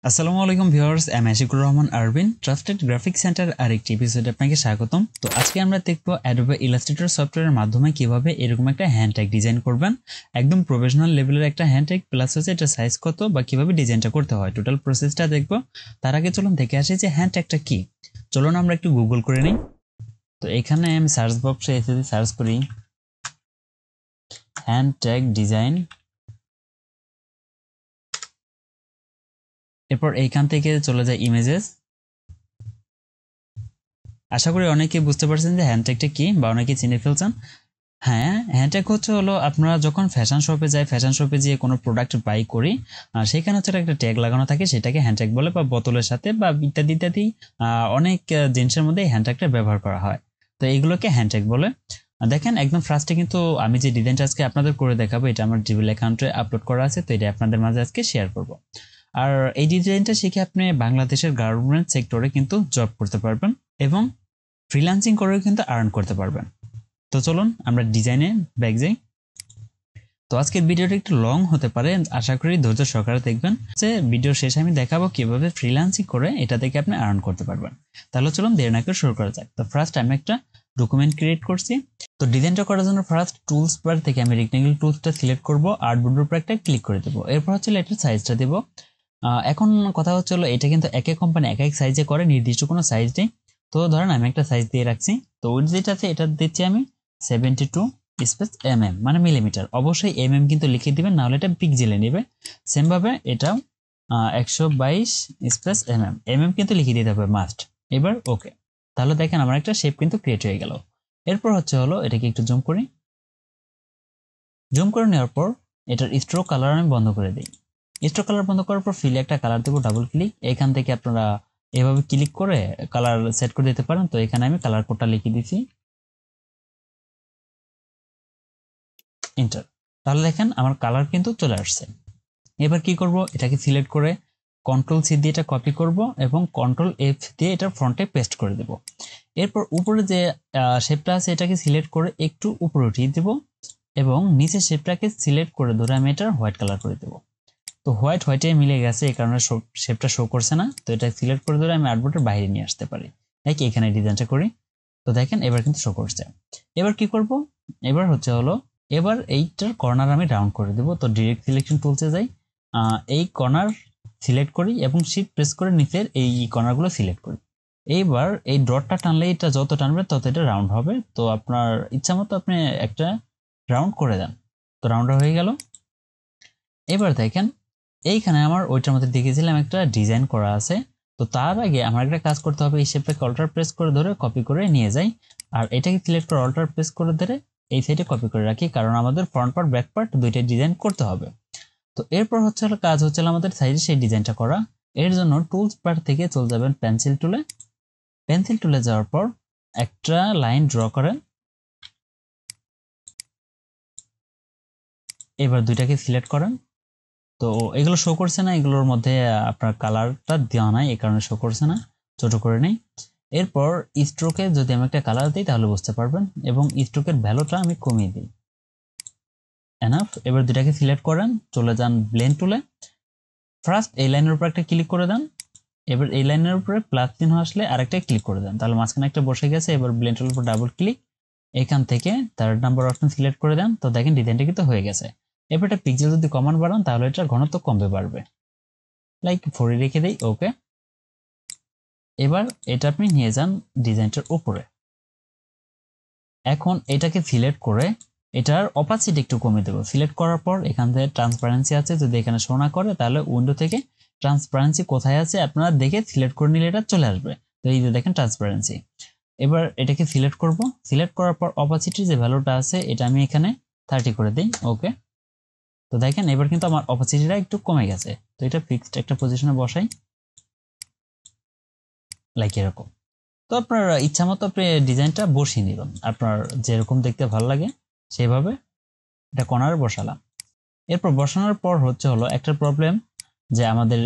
আসসালামু আলাইকুম ভিউয়ার্স, আমি Ashikur Rahman Arvin, Trusted Graphic Center আরেকটি এপিসোডে আপনাকে স্বাগতম। তো আজকে আমরা দেখব অ্যাডোবে ইলাস্ট্রেটর সফটওয়্যারের মাধ্যমে কিভাবে এরকম একটা হ্যান্ড ট্যাগ ডিজাইন করবেন। একদম প্রফেশনাল লেভেলের একটা হ্যান্ড ট্যাগ, প্লাস হচ্ছে এটা সাইজ কত বা কিভাবে ডিজাইনটা করতে হয়, টোটাল প্রসেসটা দেখব। তার আগে চলুন দেখে আসি যে হ্যান্ড ট্যাগটা কি। চলুন আমরা একটু গুগল করে নিই। তো এখানে আমি সার্চ বক্সে এসে সার্চ করি হ্যান্ড ট্যাগ ডিজাইন। এরপর এইখান থেকে চলে যায় ইমেজেস। আশা করি অনেকে বুঝতে পারছেন যে হ্যান্ডট্যাগটা কি বা অনেকে চিনে ফেলছেন। হ্যাঁ, হ্যান্ডট্যাগ হলো আপনারা যখন ফ্যাশন শপে যাই, ফ্যাশন শপে যেয়ে কোনো প্রোডাক্ট বাই করি, সেখানে হচ্ছে একটা ট্যাগ লাগানো থাকে, সেটাকে হ্যান্ডট্যাগ বলে, বা বোতলের সাথে বা ইত্যাদি ইত্যাদি অনেক জিনিসের মধ্যে এই হ্যান্ডট্যাগটা ব্যবহার করা হয়। তো এইগুলোকে হ্যান্ডট্যাগ বলে। দেখেন একদম ফার্স্টে কিন্তু আমি যে ডিজাইনটা আজকে আপনাদের করে দেখাবো, এটা আমার জিমেইল অ্যাকাউন্টে আপলোড করা আছে, তো এটা আপনাদের মাঝে আজকে শেয়ার করব। আর এই ডিজাইনটা শিখে আপনি বাংলাদেশের গার্মেন্ট সেক্টরে কিন্তু জব করতে পারবেন এবং ফ্রিল্যান্সিং করেও কিন্তু আর্ন করতে পারবেন। তো চলুন আমরা ডিজাইনে ব্যাক যাই। তো আজকের ভিডিওটা একটু লং হতে পারে, আশা করি ধৈর্য সহকারে দেখবেন। যে ভিডিও শেষে আমি দেখাবো কিভাবে ফ্রিল্যান্সিং করে এটা থেকে আপনি আর্ন করতে পারবেন। তাহলে চলুন দেরি না করে শুরু করা যাক। তো ফার্স্ট আমি একটা ডকুমেন্ট ক্রিয়েট করছি। তো ডিজাইনটা করার জন্য ফার্স্ট টুলস বার থেকে আমি রেক্টেঙ্গেল টুলসটা সিলেক্ট করব, আর্টবোর্ডের উপর একটা ক্লিক করে দেবো। এরপর হচ্ছে এটার সাইজটা দেবো। এখন কথা হচ্ছে এটা কিন্তু এক এক কোম্পানি এক এক সাইজে করে, নির্দিষ্ট কোনো সাইজ নেই। তো ধরেন আমি একটা সাইজ দিয়ে রাখছি। তো ওই যেটা আছে এটা দিচ্ছি আমি 72 স্পেস মানে মিলিমিটার। অবশ্যই কিন্তু লিখে দিবেন, নাহলে এটা পিক্সেলে নেবে। সেম ভাবে এটাও 122 স্পেস কিন্তু লিখে দিতে হবে মাস্ট। এবার ওকে। তাহলে দেখেন আমার একটা শেপ কিন্তু ক্রিয়েট হয়ে গেল। এরপর এটাকে একটু জুম করি। জুম করে নেওয়ার পর এটার স্ট্রোক কালার আমি বন্ধ করে দিই। স্ট্রোক কালার বন্ধ করার পর ফিলে একটা কালার দেবো, ডাবল ক্লিক। এখান থেকে আপনারা এভাবে ক্লিক করে কালার সেট করে দিতে পারেন। তো এখানে আমি কালার কোডটা লিখে দিচ্ছি, এন্টার। তাহলে দেখেন আমার কালার কিন্তু চলে আসছে। এবার কি করব, এটাকে সিলেক্ট করে কন্ট্রোল সি দিয়ে এটা কপি করব এবং কন্ট্রোল এফ দিয়ে এটা ফ্রন্টে পেস্ট করে দেব। এরপর উপরে যে শেপটা আছে এটাকে সিলেক্ট করে একটু উপরে উঠিয়ে দেব এবং নিচের শেপটাকে সিলেক্ট করে ধরে আমি এটা হোয়াইট কালার করে দেব। তো হোয়াইটে মিলে গেছে, এই কারণে শেপটা শো করছে না। তো এটা সিলেক্ট করে ধরে আমি আর্টবোর্ডের বাইরে নিয়ে আসতে পারি। লাইক এখানে ডিজাইনটা করি। তো দেখেন এবার কিন্তু শো করছে। এবার কি করব, এবার এবার এইটার কর্নার আমি রাউন্ড করে দেব। তো ডিরেক্ট সিলেকশন টুলসে যাই, এই কর্নার সিলেক্ট করি এবং শিফট প্রেস করে নিচের এই কর্নারগুলো সিলেক্ট করি। এইবার এই ডটটা টানলে এটা যত টানবে তত এটা রাউন্ড হবে। তো আপনার ইচ্ছা মতো আপনি একটা রাউন্ড করে দেন। তো রাউন্ড হয়ে গেল। এবার দেখেন এইখানে আমার ওইটার মধ্যে দেখেছিলাম একটা ডিজাইন করা আছে। তো তার আগে আমার একটা কাজ করতে হবে, এই শেপটাকে অল্টার প্রেস করে ধরে কপি করে নিয়ে যাই, আর এটাকে সিলেক্ট করে অল্টার প্রেস করে ধরে এই সাইডে কপি করে রাখি, কারণ আমাদের ফ্রন্ট পার্ট ব্যাক পার্ট দুইটাই ডিজাইন করতে হবে। তো এরপর কাজ হচ্ছে আমাদের সাইডে সেই ডিজাইনটা করা। এর জন্য টুলস বার থেকে চলে যাবেন পেন্সিল টুলে। পেন্সিল টুলে যাওয়ার পর একটা লাইন ড্র করেন। এবার দুইটাকে সিলেক্ট করেন। তো এগুলো শো করছে না, এগুলোর মধ্যে আপনার কালারটা দেওয়া নাই, এই কারণে শো করছে না। ছোট করে নেই। এরপর স্ট্রোকে যদি আমি একটা কালার দিই তাহলে বুঝতে পারবেন, এবং স্ট্রোকের ভ্যালুটা আমি কমিয়ে দিই। এনাফ। এবার দুটাকে সিলেক্ট করেন, চলে যান ব্লেন্ড টুলে। ফার্স্ট এই লাইনের উপর একটা ক্লিক করে দেন। এবার এই লাইনের উপরে প্লাস চিহ্ন আসলে আরেকটা ক্লিক করে দেন, তাহলে মাঝখানে একটা বসে গেছে। এবার ব্লেন্ড টুলের উপর ডাবল ক্লিক, এখান থেকে থার্ড নাম্বার অপশন সিলেক্ট করে দেন। তো দেখেন ডিজাইনটা কিন্তু হয়ে গেছে। এবার এটা পিক্সেল যদি কমান বাড়ান তাহলে এটার ঘনত্ব কমবে বাড়বে। লাইক 4 রেখে দেই, ওকে। এবার এটা আপনি নিয়ে যান ডিজাইনটার উপরে। এখন এটাকে সিলেক্ট করে এটার অপাসিটি একটু কমিয়ে দেবো। সিলেক্ট করার পর এখান থেকে ট্রান্সপারেন্সি আছে, যদি এখানে শো না করে তাহলে উইন্ডো থেকে ট্রান্সপারেন্সি কোথায় আছে আপনারা দেখে সিলেক্ট করে নিলে এটা চলে আসবে। তো এই যে দেখেন ট্রান্সপারেন্সি। এবার এটাকে সিলেক্ট করব। সিলেক্ট করার পর অপাসিটির যে ভ্যালুটা আছে এটা আমি এখানে 30 করে দিই, ওকে। তো দেখেন এবার কিন্তু আমার অপাসিটিটা একটু কমে গেছে। তো এটা ফিক্সড একটা পজিশনে বসাই, লাইক এরকম। তো আপনার ইচ্ছা মতো আপনি ডিজাইনটা বসিয়ে নিবেন, আপনার যেরকম দেখতে ভালো লাগে সেভাবে এটা কর্নারে বসালাম। এরপর বসানোর পর একটা প্রবলেম, যে আমাদের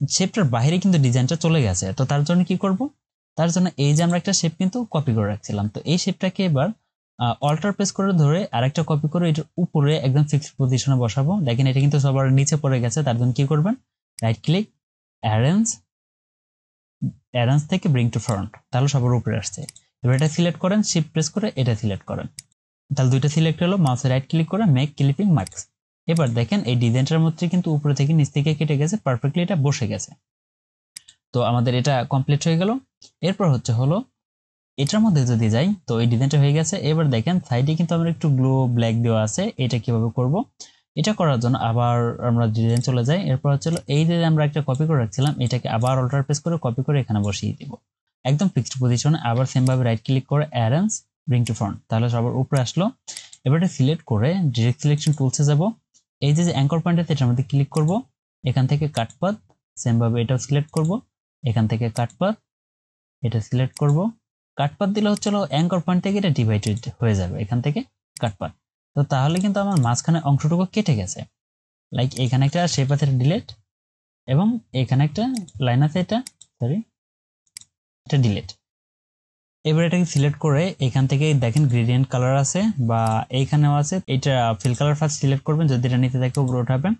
শেপটার বাইরে কিন্তু ডিজাইনটা চলে গেছে। তো তার জন্য কি করব, তার জন্য এই যে আমরা একটা শেপ কিন্তু কপি করে রাখছিলাম, তো এই শেপটাকে এবার অল্টার প্রেস করে ধরে আরেকটা কপি করে এটার উপরে একদম ফিক্সড পজিশনে বসাবো। দেখেন এটা কিন্তু সবার নিচে পড়ে গেছে। তার জন্য কি করবেন, রাইট ক্লিক, অ্যারেঞ্জ থেকে ব্রিং টু ফ্রন্ট, তাহলে সবার উপরে আসছে। এবার এটা সিলেক্ট করেন, শিফট প্রেস করে এটা সিলেক্ট করেন, তাহলে দুইটা সিলেক্ট হলো। মাউসে রাইট ক্লিক করে মেক ক্লিপিং মার্কস। এবার দেখেন এই ডিজাইনটার মধ্যে কিন্তু উপরে থেকে নিচ থেকে কেটে গেছে, পারফেক্টলি এটা বসে গেছে। তো আমাদের এটা কমপ্লিট হয়ে গেল। এরপর হলো এটার মধ্যে যদি যাই, তো এই ডিজাইনটা হয়ে গেছে। এবার দেখেন সাইডে কিন্তু আমরা একটু গ্লো ব্ল্যাক দেওয়া আছে, এটা কিভাবে করব? এটা করার জন্য আবার আমরা ডিজাইন চলে যাই। এরপর এই যে আমরা একটা কপি করে রাখছিলাম, এটাকে আবার অল্টার প্রেস করে কপি করে এখানে বসিয়ে দিব একদম ফিক্সড পজিশনে। আবার সেম ভাবে রাইট ক্লিক করে অ্যারেঞ্জ ব্রিং টু ফ্রন্ট, তাহলে সবার উপরে আসলো। এবার এটা সিলেক্ট করে ডিরেক্ট সিলেকশন টুলসে যাব, এই যে অ্যাঙ্কর পয়েন্ট আছে এটার মধ্যে ক্লিক করব, এখান থেকে কাট পাথ, সেম ভাবে এটাও সিলেক্ট করব, এখান থেকে কাট পাথ, এটা সিলেক্ট করব। কাট পাথ দিলে অ্যাঙ্কর পয়েন্ট থেকে এটা ডিভাইডেড হয়ে যাবে, এখান থেকে কাট পাথ। তো তাহলে কিন্তু আমার মাঝখানে অংশটুকু কেটে গেছে। লাইক এখানে একটা শেপ আছে ডিলিট, এবং এখানে একটা লাইন আছে এটা ডিলিট। এবার এটাকে সিলেক্ট করে এখান থেকে দেখেন গ্রেডিয়েন্ট কালার আছে বা এইখানেও আছে, এটা ফিল কালার ফার্স্ট সিলেক্ট করবেন, যদি এটা নিচে থাকে উপরে উঠাবেন।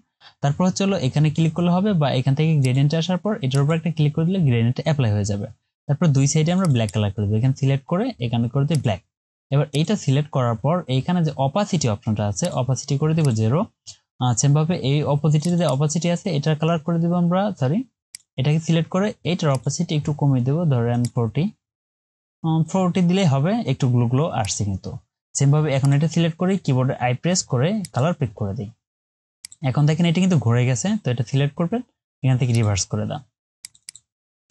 তারপর এখানে ক্লিক করলে হবে, বা এখান থেকে গ্রেডিয়েন্টে আসার পর এটার উপর একটা ক্লিক করে দিলে গ্রেডিয়েন্টটা অ্যাপ্লাই হয়ে যাবে। তারপর দুই সাইডে আমরা ব্ল্যাক কালার করে দেবো, এখানে সিলেক্ট করে এখানে করে দিই ব্ল্যাক। এবার এইটা সিলেক্ট করার পর এইখানে যে অপাসিটি অপশনটা আছে, অপাসিটি করে দেবো 0। সেম ভাবে এই অপোজিটের যে অপাসিটি আছে এটার কালার করে দেবো আমরা, এটাকে সিলেক্ট করে এটার অপাসিটি একটু কমিয়ে দেবো, ধরেন 40 দিলেই হবে, একটু গ্লো গ্লো আসছে কিন্তু। সেম ভাবে এখন এটা সিলেক্ট করি, কিবোর্ডে আই প্রেস করে কালার পিক করে দিই। এখন দেখেন এটা কিন্তু ঘুরে গেছে, তো এটা সিলেক্ট করবেন, এখান থেকে রিভার্স করে দাও,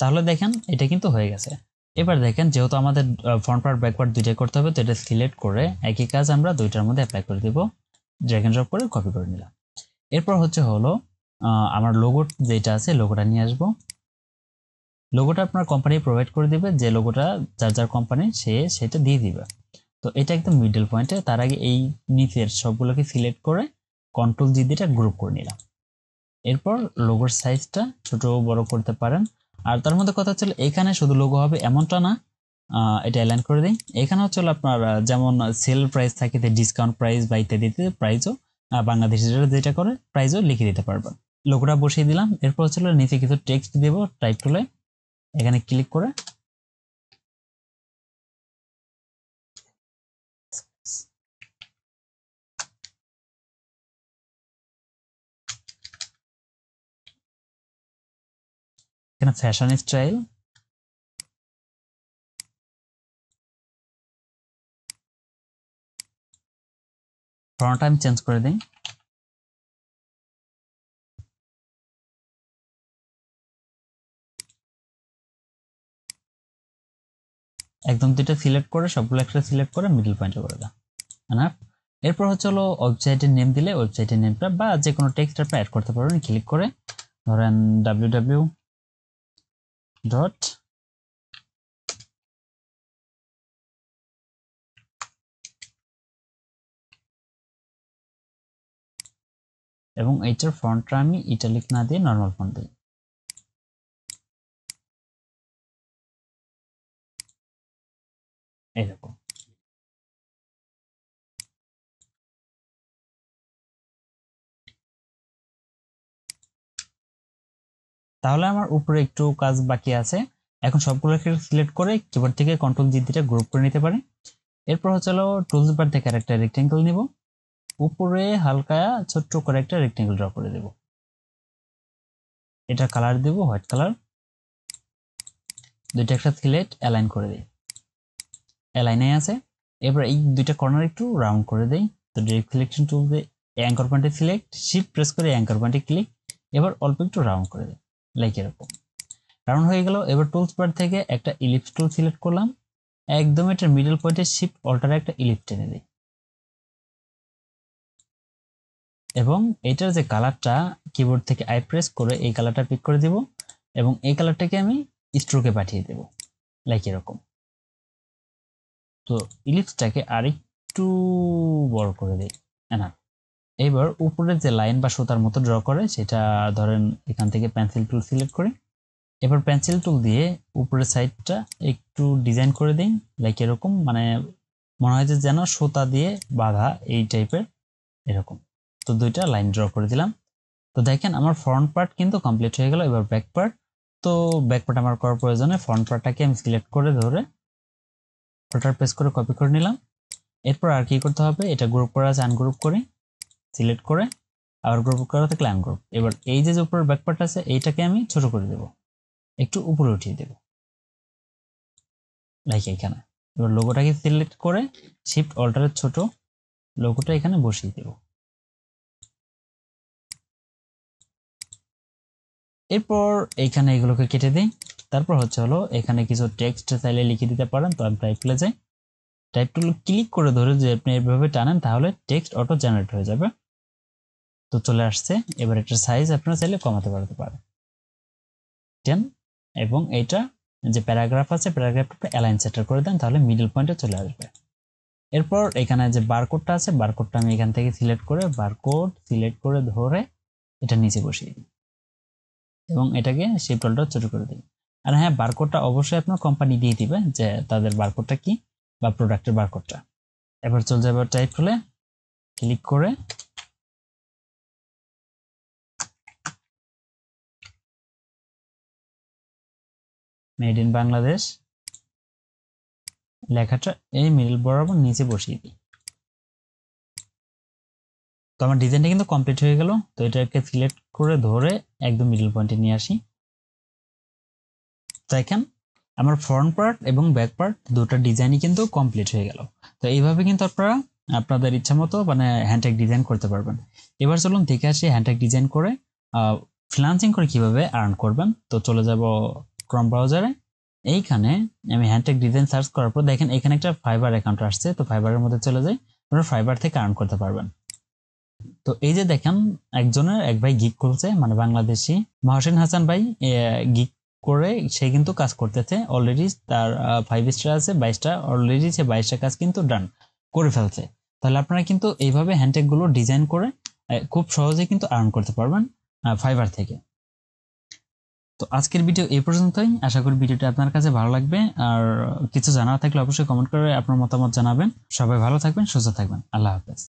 তাহলে দেখেন এটা কিন্তু হয়ে গেছে। এবার দেখেন যেহেতু আমাদের ফ্রন্ট পার্ট ব্যাক পার্ট দুইটাই করতে হবে, তো এটা সিলেক্ট করে একই কাজ আমরা দুইটার মধ্যে অ্যাপ্লাই করে দিব, ড্র্যাগ এন্ড ড্রপ করে কপি করে নিলাম। এরপর আমার লোগো যেটা আছে লোগোটা নিয়ে আসবো। লোগোটা আপনার কোম্পানি প্রোভাইড করে দিবে, যে লোগোটা যার যার কোম্পানি সেটা দিয়ে দিবে। তো এটা একদম মিডল পয়েন্টে, তার আগে এই নিচের সবগুলোকে সিলেক্ট করে কন্ট্রোল জি দিয়ে গ্রুপ করে নিলাম। এরপর লোগোর সাইজটা ছোট বড় করতে পারেন। আর তার মধ্যে কথা এখানে শুধু লোগো হবে এমনটা না, এটা অ্যালাইন করে দিই। এখানে আপনার যেমন সেল প্রাইস থাকে, ডিসকাউন্ট প্রাইস বা ইত্যাদিতে প্রাইসও বাংলাদেশিরা যেটা করে প্রাইসও লিখে দিতে পারবেন। লোগোটা বসিয়ে দিলাম। এরপর নিচে কিছু টেক্সট দেব, টাইপ টুলে এখানে ক্লিক করে এখানে ফ্যাশন স্টাইল, ফন্ট আমি চেঞ্জ করে দিই। একদম দুইটা সিলেক্ট করে সবগুলো একটা সিলেক্ট করে মিডল পয়েন্টে করে দাও। এরপর ওয়েবসাইটের নেম দিলে ওয়েবসাইটের নেমটা বা যে কোনো টেক্সট আপনি অ্যাড করতে পারবেন। ক্লিক করে ধরেন www. এবং এইটার ফন্টটা আমি ইটালিক না দিয়ে নর্মাল ফন্ট দিই। এরকম তাহলে আমার উপরে একটু কাজ বাকি আছে। এখন সবগুলোকে সিলেক্ট করে কিবোর্ড থেকে কন্ট্রোল জি দিয়ে গ্রুপ করে নিতে পারি। এরপর টুলস বার থেকে একটা রেক্টেঙ্গেল নিব, উপরে হালকা ছোট্ট করে একটা রেক্টেঙ্গেল ড্র করে দেব। এটা কালার দেব হোয়াইট কালার, দুইটা একটা সিলেক্ট অ্যালাইন করে দিই, অ্যালাইনে আছে। এবার এই দুইটা কর্নার একটু রাউন্ড করে দেই। তো ডিরেক্ট সিলেকশন টুল দিয়ে অ্যাঙ্কর পয়েন্টে সিলেক্ট, শিফট প্রেস করে অ্যাঙ্কর পয়েন্টে ক্লিক, এবার অল্প একটু রাউন্ড করে দিই, লাইক এরকম রাউন্ড হয়ে গেল। এবার টুলস বার থেকে একটা ইলিপস টুল সিলেক্ট করলাম, একদম এটা মিডল পয়েন্টে শিফট অল্টারে একটা ইলিপস টেনে দিই, এবং এটার যে কালারটা কিবোর্ড থেকে আই প্রেস করে এই কালারটা পিক করে দিব, এবং এই কালারটাকে আমি স্ট্রোকে পাঠিয়ে দেব, লাইক এরকম। তো ইলিপসটাকে আরেকটু বড় করে দিই না। এবার উপরে যে লাইন বা সুতার মতো ড্র করে সেটা ধরেন এখান থেকে পেন্সিল টুল সিলেক্ট করি। এবার পেন্সিল টুল দিয়ে উপরের সাইডটা একটু ডিজাইন করে দিই, লাইক এরকম, মানে মনে হয় যে যেন সুতা দিয়ে বাঁধা এই টাইপের, এরকম। তো দুইটা লাইন ড্র করে দিলাম। তো তো দেখেন আমার ফ্রন্ট পার্ট কিন্তু কমপ্লিট হয়ে গেল। এবার ব্যাক পার্ট। তো ব্যাক পার্ট আমার করার প্রয়োজনে ফ্রন্ট পার্টটাকে আমি সিলেক্ট করে ধরে ফটোর পেস্ট করে কপি করে নিলাম। এরপর আর কি করতে হবে, এটা গ্রুপ করা আছে আনগ্রুপ করি, সিলেক্ট করে আবার গ্রুপ করা থাকলে আনগ্রুপ। এবার এই যে উপরের ব্যাক পার্ট আছে এইটাকে আমি ছোট করে দেব, একটু উপরে উঠিয়ে দেব লাইক এখানে। এবার লোগোটাকে সিলেক্ট করে শিফট অল্টারের ছোট লোগোটা এখানে বসিয়ে দেব। এরপর এখানে এগুলোকে কেটে দিই। তারপর হলো এখানে কিছু টেক্সট চাইলে লিখে দিতে পারেন। তো আমি টাইপ টুলে যাই, টাইপ টুল ক্লিক করে ধরে যে আপনি এইভাবে টানেন তাহলে টেক্সট অটো জেনারেট হয়ে যাবে। তো চলে আসছে। এবার এটার সাইজ আপনারা চাইলে কমাতে বাড়াতে পারেন 10, এবং এটা যে প্যারাগ্রাফ আছে প্যারাগ্রাফটা অ্যালাইন সেন্টার করে দেন, তাহলে মিডল পয়েন্টে চলে আসবে। এরপর এখানে যে বারকোডটা আছে বারকোডটা আমি এখান থেকে সিলেক্ট করে বারকোড সিলেক্ট করে ধরে এটা নিচে বসিয়ে দিই এবং এটাকে শিফট অল্টার ছোট করে দিই। আর হ্যাঁ, বারকোডটা অবশ্যই আপনার কোম্পানি দিয়ে দিবে যে তাদের বারকোডটা কি বা প্রোডাক্টের বারকোডটা। এবার চলে যাবে টাইপ টুলে, ক্লিক করে মেড ইন বাংলাদেশ লেখাটা এই মিডল বরাবর নিচে বসিয়ে দিই। তো আমার ডিজাইনটা কিন্তু কমপ্লিট হয়ে গেল। তো এটাকে সিলেক্ট করে ধরে একদম মিডল পয়েন্টে নিয়ে আসি। দেখেন আমার ফ্রন্ট পার্ট এবং ব্যাক পার্ট দুটো ডিজাইনই কিন্তু কমপ্লিট হয়ে গেল। তো এইভাবে কিন্তু আপনারা আপনাদের ইচ্ছা মতো মানে হ্যান্ডটেগ ডিজাইন করতে পারবেন। এবার চলুন দেখে আসি হ্যান্ডটেগ ডিজাইন করে ফ্রিল্যান্সিং করে কিভাবে আর্ন করবেন। তো চলে যাব ক্রোম ব্রাউজারে। এইখানে আমি হ্যান্ডটেগ ডিজাইন সার্চ করার পর দেখেন এখানে একটা ফাইবার অ্যাকাউন্ট আসছে। তো ফাইবারের মধ্যে চলে যাই, আপনারা ফাইবার থেকে আর্ন করতে পারবেন। তো এই যে দেখেন একজনের এক ভাই গিগ করছে, মানে বাংলাদেশি মহসিন হাসান ভাই গিগ করে সে কিন্তু কাজ করতেছে অলরেডি। তার 5 স্টার আছে, 22টা অলরেডি, সে 22টা কাজ কিন্তু ডান করে ফেলছে। তাহলে আপনারা কিন্তু এইভাবে হ্যান্ডটেগ গুলো ডিজাইন করে খুব সহজে কিন্তু আর্ন করতে পারবেন ফাইবার থেকে। তো আজকের ভিডিও এই পর্যন্তই। আশা করি ভিডিওটা আপনার কাছে ভালো লাগবে। আর কিছু জানার থাকলে অবশ্যই কমেন্ট করে আপনার মতামত জানাবেন। সবাই ভালো থাকবেন, সুস্থ থাকবেন। আল্লাহ হাফেজ।